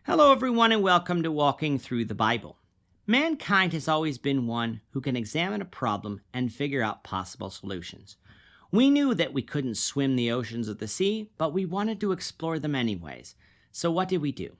Hello, everyone, and welcome to Walking Through the Bible. Mankind has always been one who can examine a problem and figure out possible solutions. We knew that we couldn't swim the oceans of the sea, but we wanted to explore them anyways. So what did we do?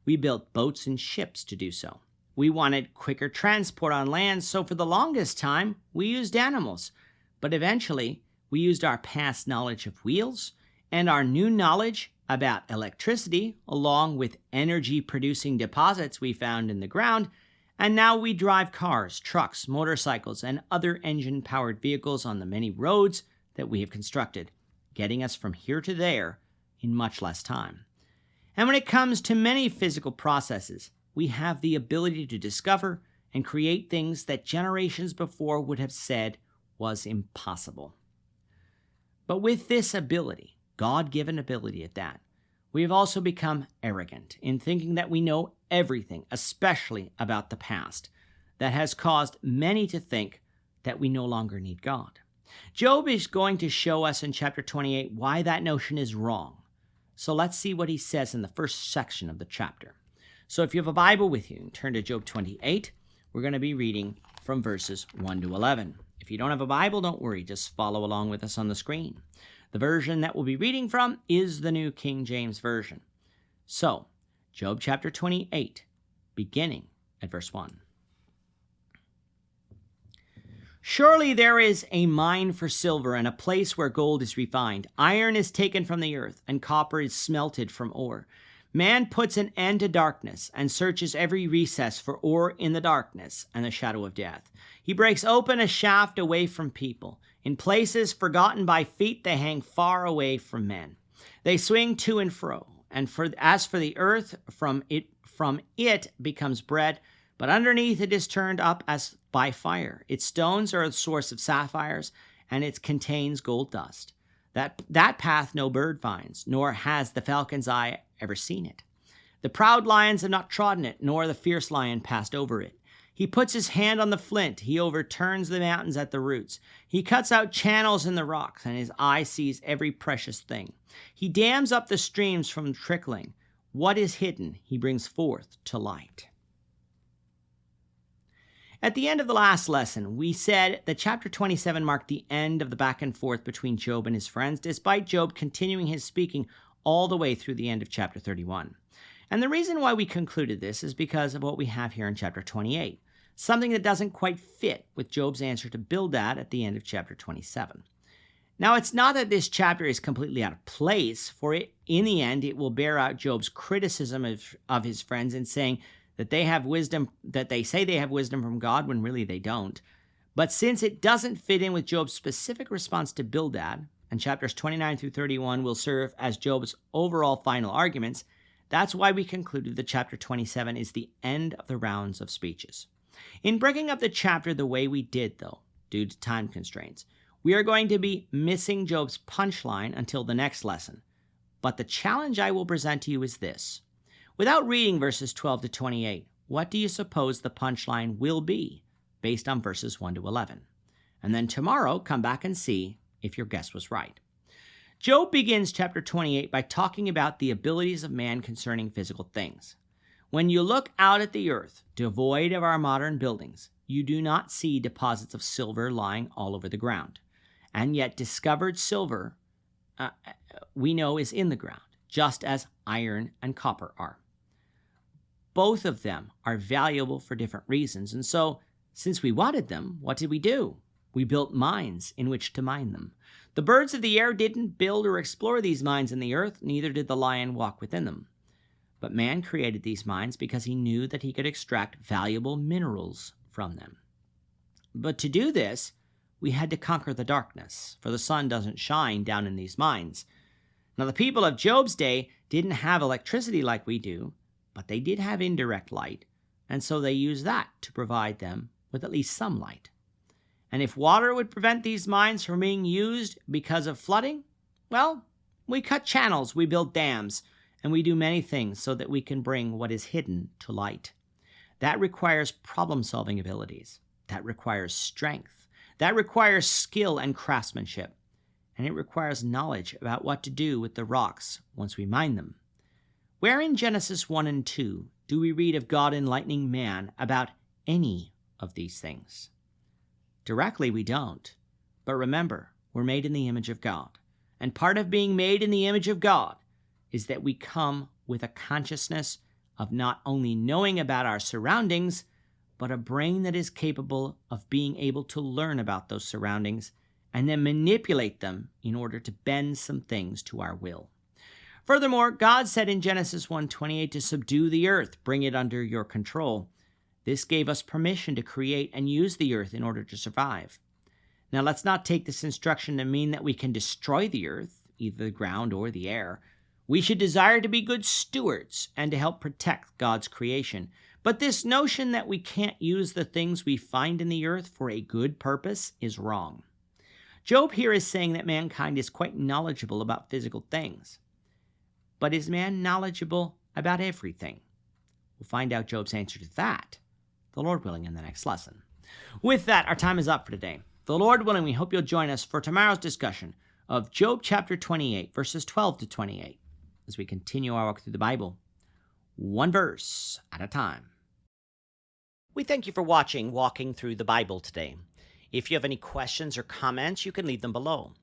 We built boats and ships to do so. We wanted quicker transport on land, so for the longest time, we used animals. But eventually, we used our past knowledge of wheels and our new knowledge about electricity, along with energy-producing deposits we found in the ground, and now we drive cars, trucks, motorcycles, and other engine-powered vehicles on the many roads that we have constructed, getting us from here to there in much less time. And when it comes to many physical processes, we have the ability to discover and create things that generations before would have said was impossible. But with this ability, God-given ability at that, we have also become arrogant in thinking that we know everything, especially about the past. That has caused many to think that we no longer need God. Job is going to show us in chapter 28 why that notion is wrong. So let's see what he says in the first section of the chapter. So if you have a Bible with you, turn to Job 28. We're going to be reading from verses 1 to 11. If you don't have a Bible, don't worry. Just follow along with us on the screen. The version that we'll be reading from is the New King James Version. So, Job chapter 28, beginning at verse 1. Surely there is a mine for silver and a place where gold is refined. Iron is taken from the earth, and copper is smelted from ore. Man puts an end to darkness and searches every recess for ore in the darkness and the shadow of death. He breaks open a shaft away from people. In places forgotten by feet, they hang far away from men. They swing to and fro. And as for the earth, from it becomes bread, but underneath it is turned up as by fire. Its stones are a source of sapphires, and it contains gold dust. That path no bird finds, nor has the falcon's eye ever seen it. The proud lions have not trodden it, nor the fierce lion passed over it. He puts his hand on the flint. He overturns the mountains at the roots. He cuts out channels in the rocks, and his eye sees every precious thing. He dams up the streams from trickling. What is hidden, he brings forth to light. At the end of the last lesson, we said that chapter 27 marked the end of the back and forth between Job and his friends, despite Job continuing his speaking all the way through the end of chapter 31. And the reason why we concluded this is because of what we have here in chapter 28. Something that doesn't quite fit with Job's answer to Bildad at the end of chapter 27. Now, it's not that this chapter is completely out of place, for in the end, it will bear out Job's criticism of his friends in saying that they have wisdom, that they say they have wisdom from God when really they don't. But since it doesn't fit in with Job's specific response to Bildad, and chapters 29 through 31 will serve as Job's overall final arguments, that's why we concluded that chapter 27 is the end of the rounds of speeches. In breaking up the chapter the way we did, though, due to time constraints, we are going to be missing Job's punchline until the next lesson. But the challenge I will present to you is this. Without reading verses 12 to 28, what do you suppose the punchline will be based on verses 1 to 11? And then tomorrow, come back and see if your guess was right. Job begins chapter 28 by talking about the abilities of man concerning physical things. When you look out at the earth, devoid of our modern buildings, you do not see deposits of silver lying all over the ground. And yet discovered silver, we know, is in the ground, just as iron and copper are. Both of them are valuable for different reasons. And so, since we wanted them, what did we do? We built mines in which to mine them. The birds of the air didn't build or explore these mines in the earth, neither did the lion walk within them. But man created these mines because he knew that he could extract valuable minerals from them. But to do this, we had to conquer the darkness, for the sun doesn't shine down in these mines. Now, the people of Job's day didn't have electricity like we do, but they did have indirect light, and so they used that to provide them with at least some light. And if water would prevent these mines from being used because of flooding, well, we cut channels, we build dams, and we do many things so that we can bring what is hidden to light. That requires problem-solving abilities. That requires strength. That requires skill and craftsmanship. And it requires knowledge about what to do with the rocks once we mine them. Where in Genesis 1 and 2 do we read of God enlightening man about any of these things? Directly, we don't. But remember, we're made in the image of God. And part of being made in the image of God is that we come with a consciousness of not only knowing about our surroundings, but a brain that is capable of being able to learn about those surroundings and then manipulate them in order to bend some things to our will. Furthermore, God said in Genesis 1:28 to subdue the earth, bring it under your control. This gave us permission to create and use the earth in order to survive. Now, let's not take this instruction to mean that we can destroy the earth, either the ground or the air. We should desire to be good stewards and to help protect God's creation. But this notion that we can't use the things we find in the earth for a good purpose is wrong. Job here is saying that mankind is quite knowledgeable about physical things. But is man knowledgeable about everything? We'll find out Job's answer to that, the Lord willing, in the next lesson. With that, our time is up for today. The Lord willing, we hope you'll join us for tomorrow's discussion of Job chapter 28, verses 12 to 28, as we continue our walk through the Bible, one verse at a time. We thank you for watching Walking Through the Bible today. If you have any questions or comments, you can leave them below.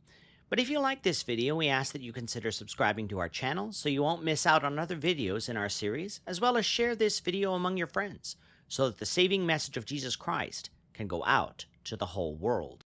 But if you like this video, we ask that you consider subscribing to our channel so you won't miss out on other videos in our series, as well as share this video among your friends so that the saving message of Jesus Christ can go out to the whole world.